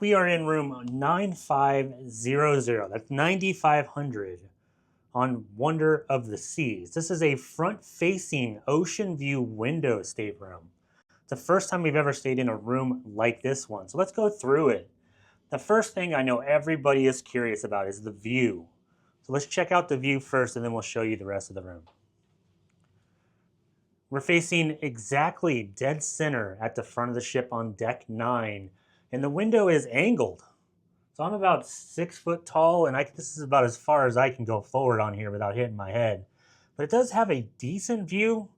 We are in room 9500. That's 9500 on Wonder of the Seas. This is a front-facing ocean view window stateroom. It's the first time we've ever stayed in a room like this one. So let's go through it. The first thing I know everybody is curious about is the view. So let's check out the view first and then we'll show you the rest of the room. We're facing exactly dead center at the front of the ship on deck 9. And the window is angled. So I'm about 6 foot tall, and this is about as far as I can go forward on here without hitting my head. But it does have a decent view.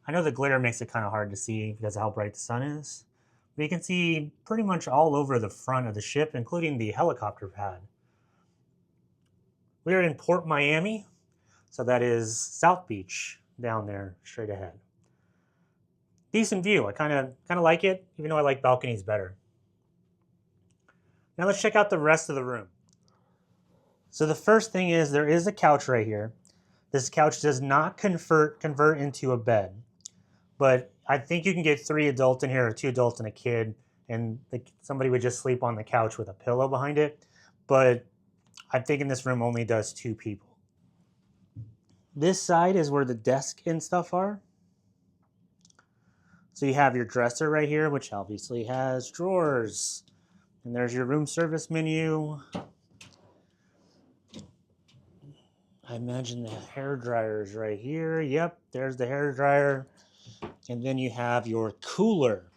I know the glare makes it kind of hard to see because of how bright the sun is. But you can see pretty much all over the front of the ship, including the helicopter pad. We are in Port Miami, so that is South Beach down there straight ahead. Decent view. I kind of like it, even though I like balconies better. Now let's check out the rest of the room. So the first thing is there is a couch right here. This couch does not convert into a bed, but I think you can get 3 adults in here or 2 adults and a kid, and somebody would just sleep on the couch with a pillow behind it. But I'm thinking this room only does 2 people. This side is where the desk and stuff are. So you have your dresser right here, which obviously has drawers. And there's your room service menu. I imagine the hair dryer's right here. Yep, there's the hair dryer. And then you have your cooler.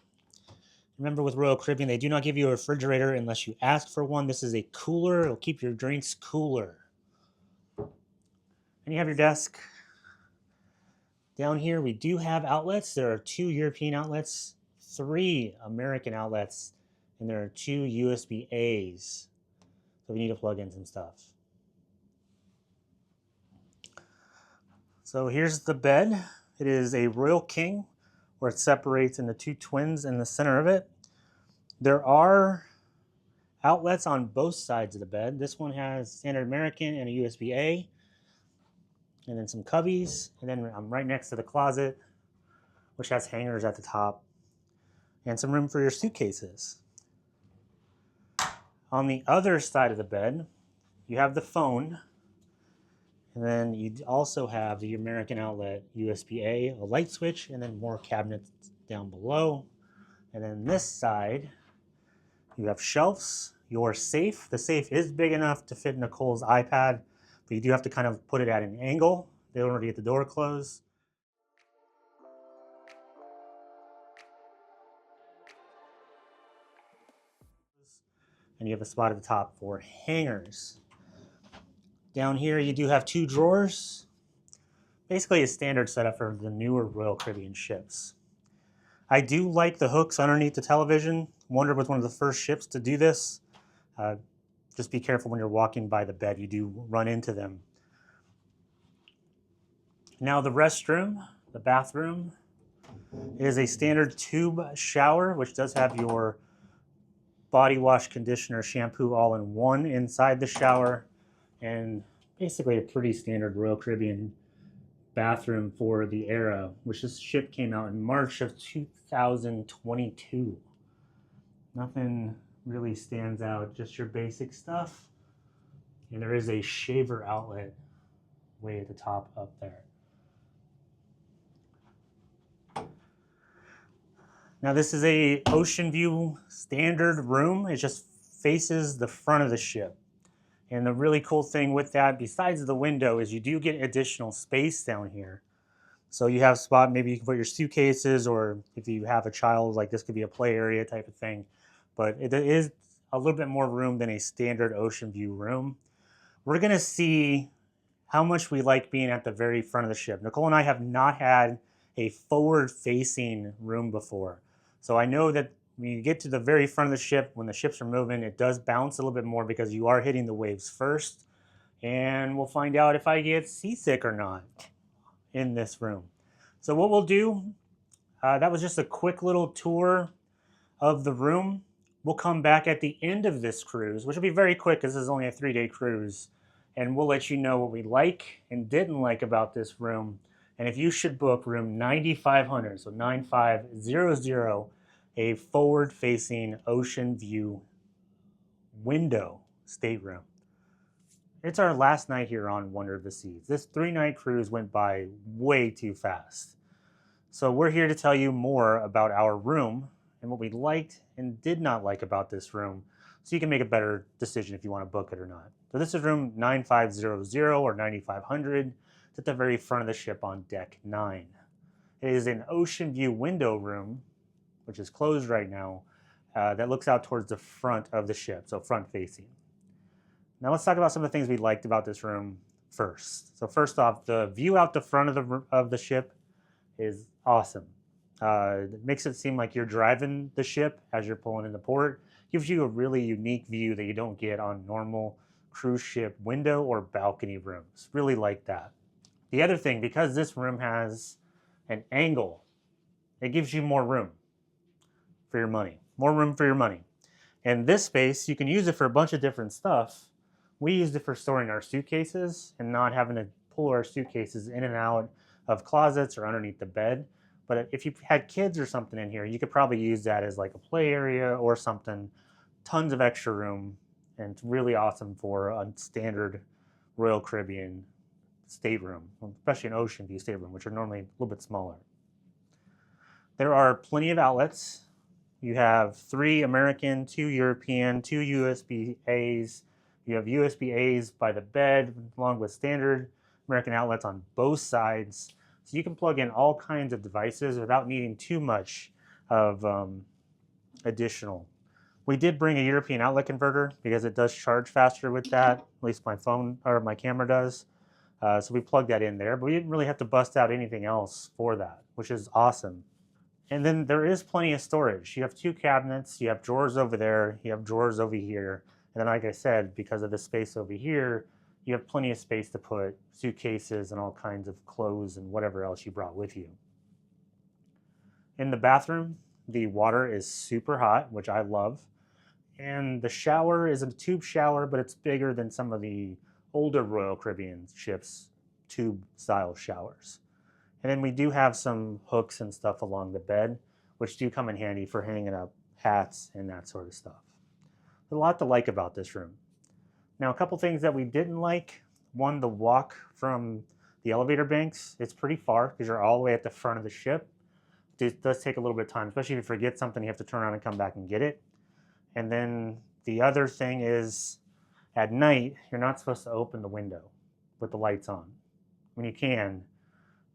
Remember with Royal Caribbean, they do not give you a refrigerator unless you ask for one. This is a cooler. It'll keep your drinks cooler. And you have your desk. Down here, we do have outlets. There are 2 European outlets, 3 American outlets, and there are 2 USB-As. So we need to plug in some stuff. So here's the bed. It is a Royal King, where it separates into 2 twins in the center of it. There are outlets on both sides of the bed. This one has standard American and a USB-A, and then some cubbies. And then I'm right next to the closet, which has hangers at the top, and some room for your suitcases. On the other side of the bed, you have the phone, and then you also have the American outlet USB-A, a light switch, and then more cabinets down below. And then this side, you have shelves, your safe. The safe is big enough to fit Nicole's iPad, but you do have to kind of put it at an angle in order to get the door closed. And you have a spot at the top for hangers. Down here you do have 2 drawers. Basically a standard setup for the newer Royal Caribbean ships. I do like the hooks underneath the television. Wonder was one of the first ships to do this. Just be careful when you're walking by the bed, you do run into them. Now the restroom, the bathroom, is a standard tube shower, which does have your body wash, conditioner, shampoo all in one inside the shower, and basically a pretty standard Royal Caribbean bathroom for the era, which this ship came out in March of 2022. Nothing really stands out, just your basic stuff. And there is a shaver outlet way at the top up there. Now this is a Ocean View standard room. It just faces the front of the ship. And the really cool thing with that, besides the window, is you do get additional space down here. So you have a spot, maybe you can put your suitcases, or if you have a child, like this could be a play area type of thing. But it is a little bit more room than a standard Ocean View room. We're gonna see how much we like being at the very front of the ship. Nicole and I have not had a forward-facing room before. So I know that when you get to the very front of the ship, when the ships are moving, it does bounce a little bit more because you are hitting the waves first. And we'll find out if I get seasick or not in this room. So what we'll do, that was just a quick little tour of the room. We'll come back at the end of this cruise, which will be very quick because this is only a 3-day cruise. And we'll let you know what we like and didn't like about this room. And if you should book room 9500, so 9500, a forward-facing ocean view window stateroom. It's our last night here on Wonder of the Seas. This 3-night cruise went by way too fast. So we're here to tell you more about our room and what we liked and did not like about this room, so you can make a better decision if you want to book it or not. So this is room 9500 or 9500. It's at the very front of the ship on deck 9. It is an ocean view window room, which is closed right now, that looks out towards the front of the ship, so front facing. Now let's talk about some of the things we liked about this room first. So first off, the view out the front of the ship is awesome. It makes it seem like you're driving the ship as you're pulling into port. Gives you a really unique view that you don't get on normal cruise ship window or balcony rooms. Really like that. The other thing, because this room has an angle, it gives you more room for your money. More room for your money. And this space, you can use it for a bunch of different stuff. We used it for storing our suitcases and not having to pull our suitcases in and out of closets or underneath the bed. But if you had kids or something in here, you could probably use that as like a play area or something. Tons of extra room, and it's really awesome for a standard Royal Caribbean stateroom, especially an Ocean View stateroom, which are normally a little bit smaller. There are plenty of outlets. You have 3 American, 2 European, 2 USB-As. You have USB-As by the bed, along with standard American outlets on both sides. So you can plug in all kinds of devices without needing too much of additional. We did bring a European outlet converter because it does charge faster with that. At least my phone or my camera does. So we plugged that in there, but we didn't really have to bust out anything else for that, which is awesome. And then there is plenty of storage. You have 2 cabinets, you have drawers over there, you have drawers over here. And then like I said, because of the space over here, you have plenty of space to put suitcases and all kinds of clothes and whatever else you brought with you. In the bathroom, the water is super hot, which I love. And the shower is a tube shower, but it's bigger than some of the older Royal Caribbean ships' tube style showers. And then we do have some hooks and stuff along the bed, which do come in handy for hanging up hats and that sort of stuff. There's a lot to like about this room. Now, a couple things that we didn't like. One, the walk from the elevator banks. It's pretty far because you're all the way at the front of the ship. It does take a little bit of time, especially if you forget something, you have to turn around and come back and get it. And then the other thing is, at night, you're not supposed to open the window with the lights on. I mean, you can,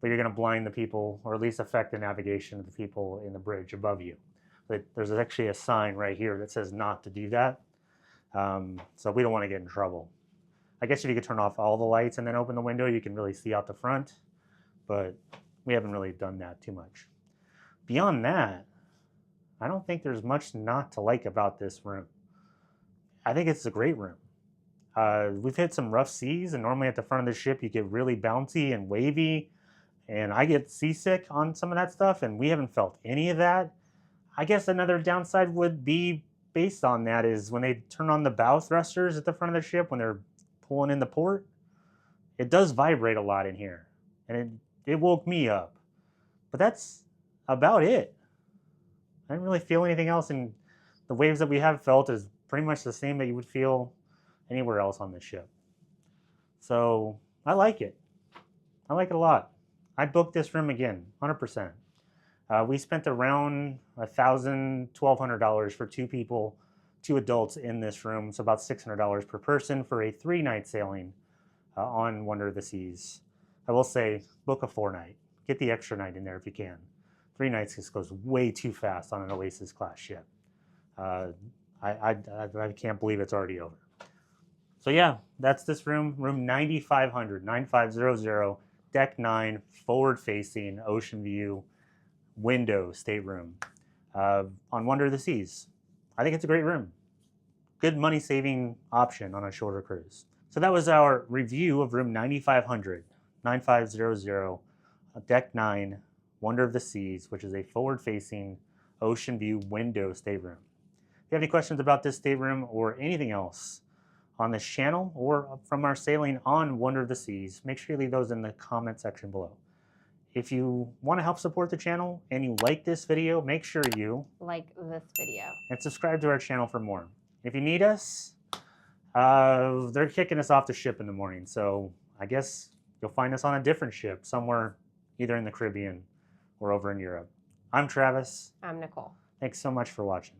but you're going to blind the people, or at least affect the navigation of the people in the bridge above you. But there's actually a sign right here that says not to do that. So we don't want to get in trouble. I guess if you could turn off all the lights and then open the window, you can really see out the front, but we haven't really done that too much. Beyond that, I don't think there's much not to like about this room. I think it's a great room. We've hit some rough seas, and normally at the front of the ship you get really bouncy and wavy, and I get seasick on some of that stuff, and we haven't felt any of that. I guess another downside would be based on that is when they turn on the bow thrusters at the front of the ship when they're pulling in the port, it does vibrate a lot in here, and it woke me up. But that's about it. I didn't really feel anything else, and the waves that we have felt is pretty much the same that you would feel anywhere else on the ship. So I like it. I like it a lot. I'd book this room again, 100%. We spent around $1,000, $1,200 for 2 people, 2 adults in this room, so about $600 per person for a 3-night sailing on Wonder of the Seas. I will say, book a 4-night. Get the extra night in there if you can. 3 nights just goes way too fast on an Oasis class ship. I can't believe it's already over. So yeah, that's this room, room 9500, 9500, deck 9, forward facing, ocean view, window stateroom on Wonder of the Seas. I think it's a great room. Good money saving option on a shorter cruise. So that was our review of room 9500, 9500, deck 9, Wonder of the Seas, which is a forward facing ocean view window stateroom. If you have any questions about this stateroom or anything else on this channel or from our sailing on Wonder of the Seas, make sure you leave those in the comment section below. If you want to help support the channel and you like this video, make sure you like this video and subscribe to our channel for more. If you need us, They're kicking us off the ship in the morning, so I guess you'll find us on a different ship somewhere either in the Caribbean or over in Europe. I'm Travis. I'm Nicole. Thanks so much for watching.